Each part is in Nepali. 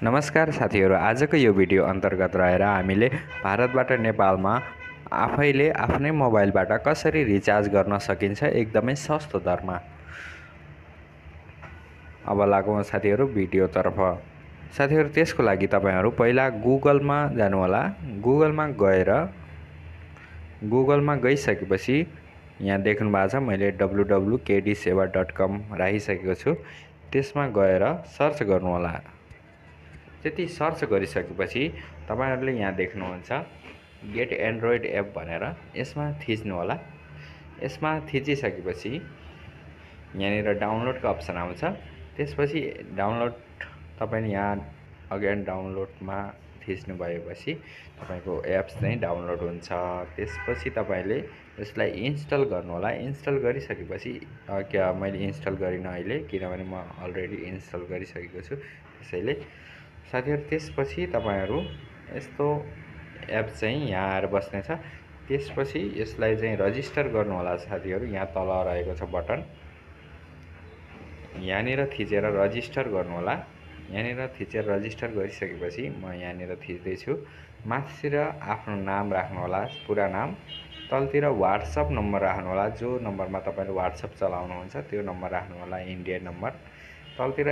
नमस्कार साथीहरू, आजको यो भिडियो अन्तर्गत रहेर हामीले भारतबाट नेपालमा आफैले आफ्नै मोबाइलबाट कसरी रिचार्ज गर्न सकिन्छ एकदमै सस्तो दरमा। अब लागौँ साथीहरू भिडियोतर्फ। साथीहरू, त्यसको लागि तपाईहरु पहिला गुगलमा जानुहोला। गुगलमा गइसकेपछि यहाँ देख्नु भएको छ मैले www.kdseva.com राखिसकेको छु। त्यसमा गएर सर्च गर्नुहोला। त्यति सर्च गरिसकेपछि तपाईहरुले यहाँ देख्नुहुन्छ गेट एन्ड्रोइड एप भनेर, यसमा थिच्नु होला। यसमा थिचिसकेपछि यहाँनिर डाउनलोडको अप्सन आउँछ। त्यसपछि डाउनलोड तपाईले यहाँ अगेन डाउनलोडमा थिच्नु भएपछि तपाईको एप्स चाहिँ डाउनलोड हुन्छ। त्यसपछि तपाईले यसलाई इन्स्टल गर्नु होला। इन्स्टल गरिसकेपछि मैले इन्स्टल गरिन अहिले, किनभने म अलरेडी इन्स्टल गरिसकेको छु। त्यसैले साथीहरु, त्यसपछि तपाईहरु यस्तो एप चाहिँ यहाँ आएर बस्नेछ। त्यसपछि यसलाई चाहिँ रजिस्टर गर्नु होला साथीहरु। यहाँ तल रहेको छ बटन, यहाँनिर थिचेर रजिस्टर गर्नु होला। यहाँनिर थिचेर रजिस्टर गरिसकेपछि म यहाँनिर थिच्दै छु। माथितिर आफ्नो नाम राख्नु होला, पुरा नाम। तलतिर व्हाट्सएप नम्बर राख्नु होला, जो नम्बरमा तपाईले व्हाट्सएप चलाउनुहुन्छ त्यो नम्बर राख्नु होला, इन्डियन नम्बर। तलतिर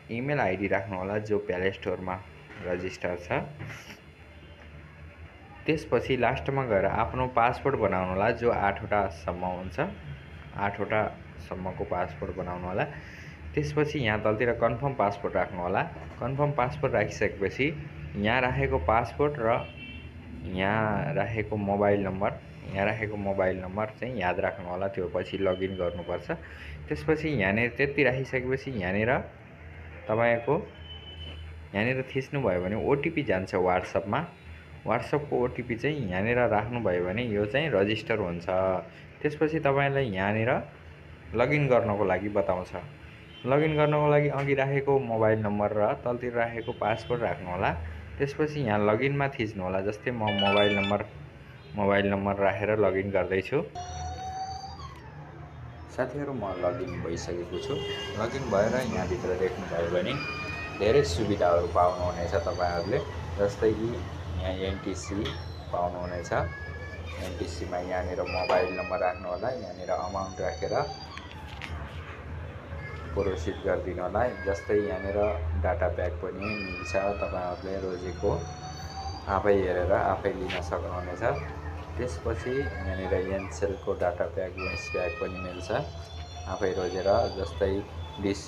इमेल आइडी राख्नु होला, जो प्ले स्टोरमा रजिस्टर छ। त्यसपछि लास्टमा गएर आफ्नो पासपोर्ट बनाउनु होला, जो 8 वटा सम्म हुन्छ। 8 वटा सम्मको पासपोर्ट बनाउनु होला। त्यसपछि यहाँ तलतिर कन्फर्म पासपोर्ट राख्नु होला। कन्फर्म पासपोर्ट राखिसकेपछि यहाँ राखेको पासपोर्ट र यहाँ राखेको मोबाइल नम्बर चाहिँ याद राख्नु होला। त्यो पछि लगइन गर्नुपर्छ। त्यसपछि यहाँनिर त्यति राखिसकेपछि यहाँनिर तपाईको यहाँनिर थिच्नु भयो भने ओटीपी जान्छ व्हाट्सएपमा। व्हाट्सएपको ओटीपी चाहिँ यहाँनिर राख्नु भयो भने यो चाहिँ रजिस्टर हुन्छ। त्यसपछि तपाईलाई यहाँनिर लगइन गर्नको लागि बताउँछ। लगइन गर्नको लागि अघि राखेको मोबाइल नम्बर र तलतिर राखेको पासवर्ड राख्नु होला। त्यसपछि यहाँ लगइनमा थिच्नु होला। जस्तै म मोबाइल नम्बर राखेर लगइन गर्दै छु। साथीहरु, म लगइन भइसकेको छु। लगइन भएर यहाँ भित्र देख्नु भयो भने धेरै सुविधाहरू पाउनुहुनेछ तपाईहरुले। जस्तै कि यहाँ एनटीसी पाउनुहुनेछ। एनटीसीमा यहाँनिर मोबाइल नम्बर राख्नु होला। यहाँनिर अमाउन्ट राखेर प्रोसिड गरिदिनु होला। जस्तै यहाँनिर डाटा प्याक पनि मिल्छ। तपाईहरुले रोजेको आफै हेरेर आफै लिन सक्नुहुनेछ। त्यसपछि यहाँनिर एनसेलको डाटा प्याक, भोइस प्याक पनि मिल्छ आफै रोजेर। जस्तै डिस,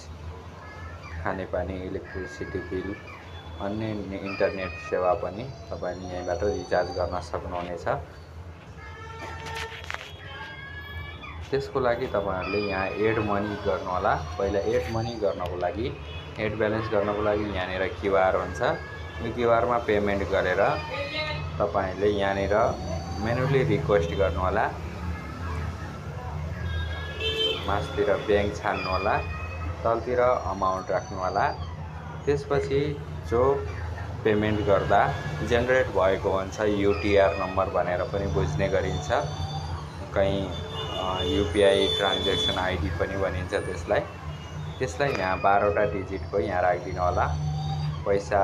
खानेपानी, इलेक्ट्रिसिटी बिल, अन्य इन्टरनेट सेवा पनि तपाईले यहीँबाट रिचार्ज गर्न सक्नुहुनेछ। त्यसको लागि तपाईहरुले यहाँ एड मनी गर्नु होला। पहिला एड मनी गर्नको लागि, एड ब्यालेन्स गर्नको लागि यहाँनिर क्यूआर हुन्छ। यो क्यूआरमा पेमेन्ट गरेर तपाईले यहाँनिर म्यानुअली रिक्वेस्ट गर्नु होला। माथितिर बैंक छान्नु होला, तलतिर अमाउन्ट राख्नु होला। त्यसपछि जो पेमेन्ट गर्दा जेनेरेट भएको हुन्छ यूटीआर नम्बर भनेर पनि बुझ्ने गरिन्छ। कहीं यूपीआई ट्रान्ज्याक्सन आइडी पनि भनिन्छ त्यसलाई यहाँ 12 वटा डिजिटको यहाँ राखिदिनु होला। पैसा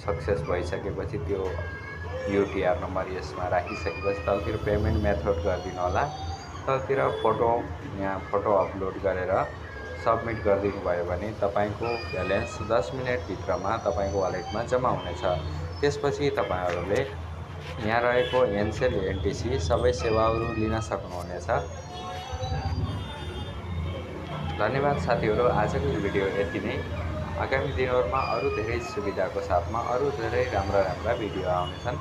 सक्सेस भइसकेपछि त्यो यूटीआर नम्बर यसमा राखिसकेपछि तलतिर पेमेन्ट मेथड गरिदिनु होला। तलतिर यहाँ फोटो अपलोड गरेर सबमिट गरिदिनु भयो भने तपाईको ब्यालेन्स 10 मिनेट भित्रमा तपाईको वालेटमा जम्मा हुनेछ। त्यसपछि तपाईहरुले यहाँ रहेको एनसेल, एनटीसी सबै सेवाहरू लिन सक्नुहुनेछ। धन्यवाद साथीहरु, आजको भिडियो यति नै। आगामी दिनहरुमा अरु धेरै सुविधाको साथमा अरु धेरै राम्रा भिडियो आउनेछन्।